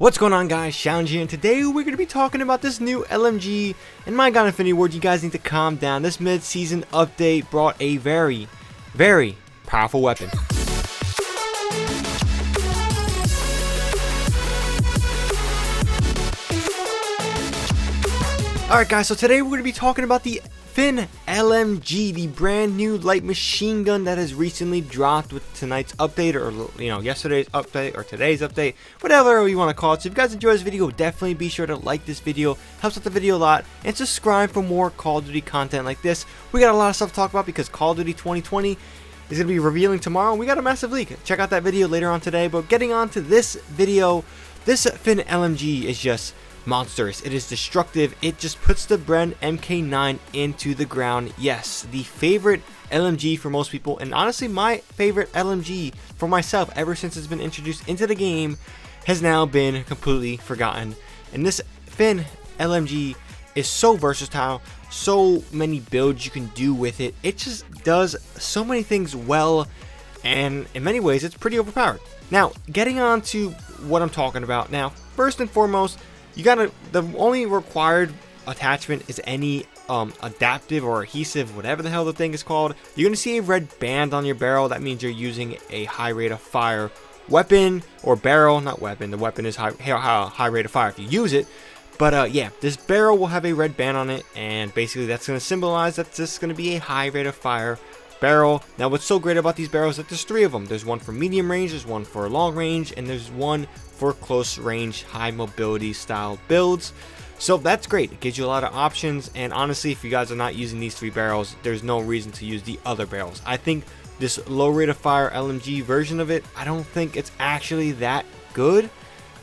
What's going on, guys? Challenge here, and today we're going to be talking about this new LMG. And my god, Infinity Ward, you guys need to calm down. This mid-season update brought a very, very powerful weapon. Alright guys, so today we're going to be talking about the Finn LMG, the brand new light machine gun that has recently dropped with tonight's update, or yesterday's update, or today's update, whatever you want to call it. So if you guys enjoy this video, definitely be sure to like this video, helps out the video a lot, and subscribe for more Call of Duty content like this. We got a lot of stuff to talk about because Call of Duty 2020 is going to be revealing tomorrow. We got a massive leak. Check out that video later on today. But getting on to this video, this Finn LMG is just monstrous. It is destructive. It just puts the Bren MK9 into the ground. Yes, the favorite LMG for most people, and honestly my favorite LMG for myself ever since it's been introduced into the game, has now been completely forgotten. And this Finn LMG is so versatile, so many builds you can do with it. It just does so many things well, and in many ways it's pretty overpowered. Now, getting on to what I'm talking about now, first and foremost, the only required attachment is any adaptive or adhesive, whatever the hell the thing is called. You're going to see a red band on your barrel. That means you're using a high rate of fire weapon, or barrel, not weapon. The weapon is high rate of fire if you use it. But yeah, this barrel will have a red band on it, and basically that's going to symbolize that this is going to be a high rate of fire barrel. Now what's so great about these barrels is that there's three of them. There's one for medium range, there's one for long range, and there's one for close range, high mobility style builds. So that's great. It gives you a lot of options, and honestly, if you guys are not using these three barrels, there's no reason to use the other barrels. I think this low rate of fire LMG version of it, I don't think it's actually that good.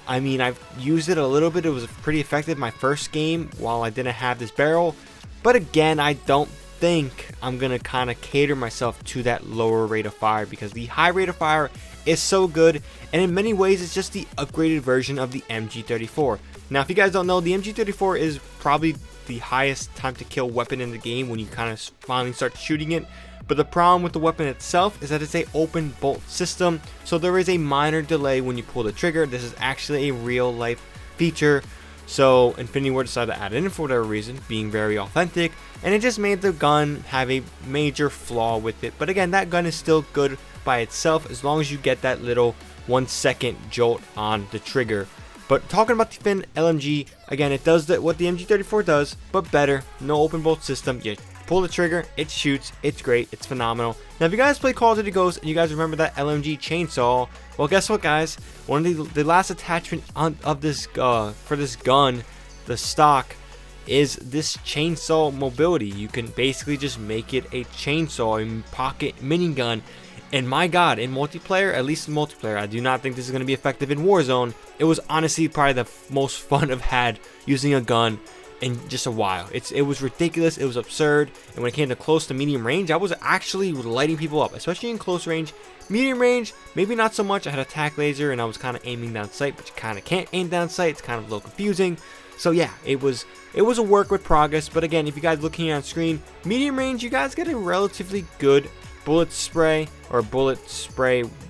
I mean, I've used it a little bit. It was pretty effective my first game while I didn't have this barrel, but again, I don't think I'm gonna kind of cater myself to that lower rate of fire, because the high rate of fire is so good, and in many ways it's just the upgraded version of the MG34. Now if you guys don't know, the MG34 is probably the highest time to kill weapon in the game when you kind of finally start shooting it. But the problem with the weapon itself is that it's a open bolt system, so there is a minor delay when you pull the trigger. This is actually a real life feature. So Infinity Ward decided to add it in for whatever reason, being very authentic, and it just made the gun have a major flaw with it. But again, that gun is still good by itself as long as you get that little 1 second jolt on the trigger. But talking about the Finn LMG, again, it does what the MG34 does, but better. No open bolt system. You pull the trigger, it shoots, it's great, it's phenomenal. Now if you guys play Call of Duty Ghosts and you guys remember that LMG chainsaw, well guess what guys, one of the last attachment of this for this gun, the stock, is this chainsaw mobility. You can basically just make it a chainsaw, a pocket minigun. And my god, in multiplayer, at least in multiplayer, I do not think this is going to be effective in Warzone. It was honestly probably the most fun I've had using a gun in just a while. It was ridiculous, it was absurd, and when it came to close to medium range, I was actually lighting people up, especially in close range. Medium range, maybe not so much. I had a tac laser and I was kind of aiming down sight, but you kind of can't aim down sight. It's kind of a little confusing. So yeah, it was a work with progress. But again, if you guys looking on screen, medium range, you guys get a relatively good bullet spray,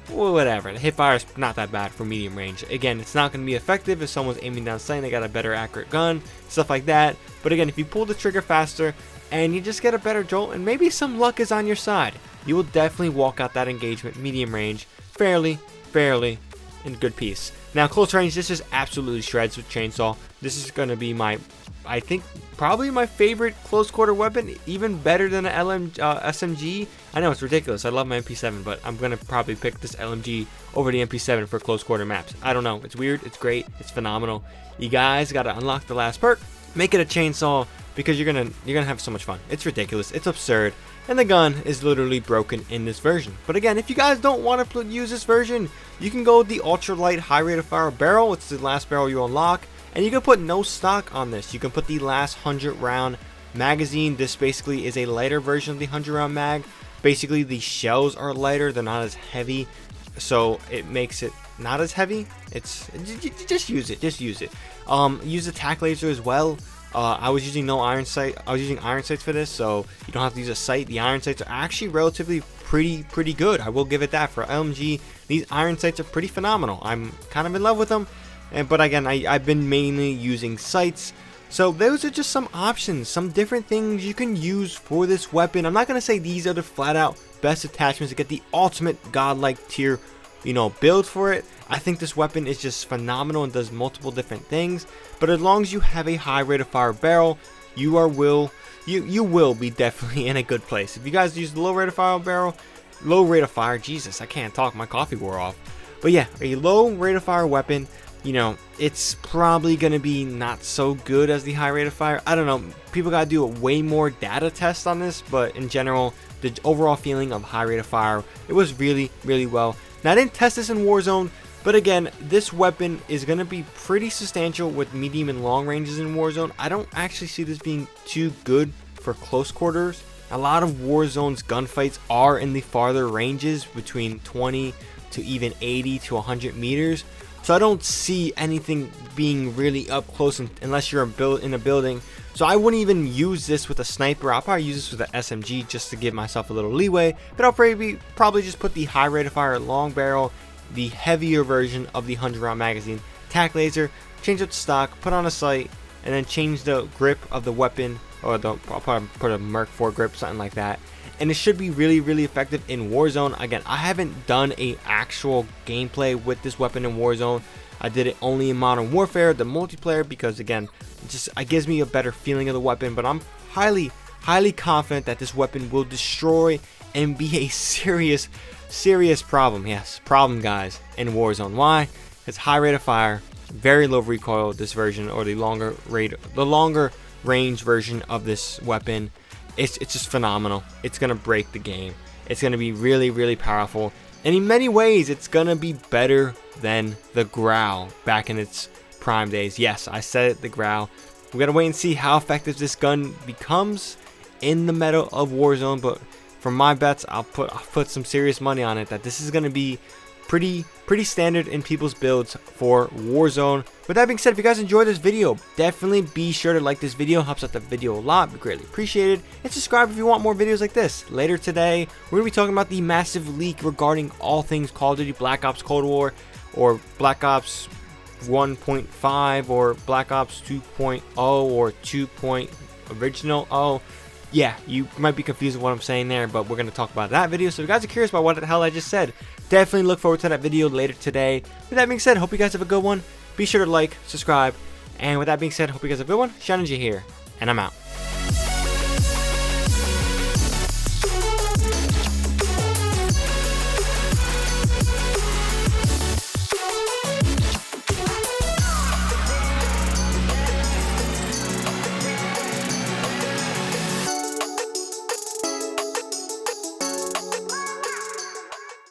whatever. The hip fire is not that bad for medium range. Again, it's not going to be effective if someone's aiming down sight and they got a better accurate gun, stuff like that. But again, if you pull the trigger faster and you just get a better jolt and maybe some luck is on your side, you will definitely walk out that engagement medium range fairly in good peace. Now close range, this is absolutely shreds with chainsaw. This is going to be I think probably my favorite close quarter weapon, even better than an SMG. I know it's ridiculous, I love my MP7, but I'm going to probably pick this LMG over the MP7 for close quarter maps. I don't know, it's weird, it's great, it's phenomenal. You guys got to unlock the last perk, make it a chainsaw, because you're gonna have so much fun. It's ridiculous, it's absurd, and the gun is literally broken in this version. But again, if you guys don't want to use this version, you can go with the ultralight high rate of fire barrel. It's the last barrel you unlock, and you can put no stock on this. You can put the last 100 round magazine. This basically is a lighter version of the 100 round mag. Basically the shells are lighter, they're not as heavy, so it makes it not as heavy. Just use it. Use the tac laser as well. I was using iron sights for this, so you don't have to use a sight. The iron sights are actually relatively pretty good. I will give it that. For LMG, these iron sights are pretty phenomenal. I'm kind of in love with them. but again, I've been mainly using sights. So those are just some options, some different things you can use for this weapon. I'm not going to say these are the flat out best attachments to get the ultimate godlike tier, build for it. I think this weapon is just phenomenal and does multiple different things. But as long as you have a high rate of fire barrel, you will be definitely in a good place. If you guys use the low rate of fire, Jesus, I can't talk, my coffee wore off. But yeah, a low rate of fire weapon, it's probably going to be not so good as the high rate of fire. I don't know, people got to do a way more data test on this, but in general, the overall feeling of high rate of fire, it was really, really well. Now, I didn't test this in Warzone, but again, this weapon is going to be pretty substantial with medium and long ranges in Warzone. I don't actually see this being too good for close quarters. A lot of Warzone's gunfights are in the farther ranges between 20 to even 80 to 100 meters. So I don't see anything being really up close unless you're in a building. So I wouldn't even use this with a sniper. I'll probably use this with an SMG just to give myself a little leeway. But I'll probably just put the high rate of fire long barrel, the heavier version of the 100 round magazine, tac laser, change up the stock, put on a sight, and then change the grip of the weapon, or I'll probably put a Merc 4 grip, something like that. And it should be really, really effective in Warzone. Again, I haven't done a actual gameplay with this weapon in Warzone. I did it only in Modern Warfare, the multiplayer, because again, it gives me a better feeling of the weapon. But I'm highly, highly confident that this weapon will destroy and be a serious problem. Yes, problem, guys, in Warzone. Why? It's high rate of fire, very low recoil, this version, or the longer range version of this weapon. It's just phenomenal. It's going to break the game. It's going to be really, really powerful. And in many ways, it's going to be better than the Growl back in its prime days. Yes, I said it, the Growl. We got to wait and see how effective this gun becomes in the meta of Warzone. But for my bets, I'll put some serious money on it that this is going to be pretty standard in people's builds for Warzone. With that being said, if you guys enjoyed this video, definitely be sure to like this video. Helps out the video a lot, be greatly appreciated. And subscribe if you want more videos like this. Later today, we're going to be talking about the massive leak regarding all things Call of Duty Black Ops Cold War, or Black Ops 1.5, or Black Ops 2.0, or 2. Original. Oh, yeah, you might be confused with what I'm saying there, but we're going to talk about that video. So if you guys are curious about what the hell I just said, definitely look forward to that video later today. With that being said, hope you guys have a good one. Be sure to like, subscribe, and with that being said, hope you guys have a good one. shreads here, and I'm out.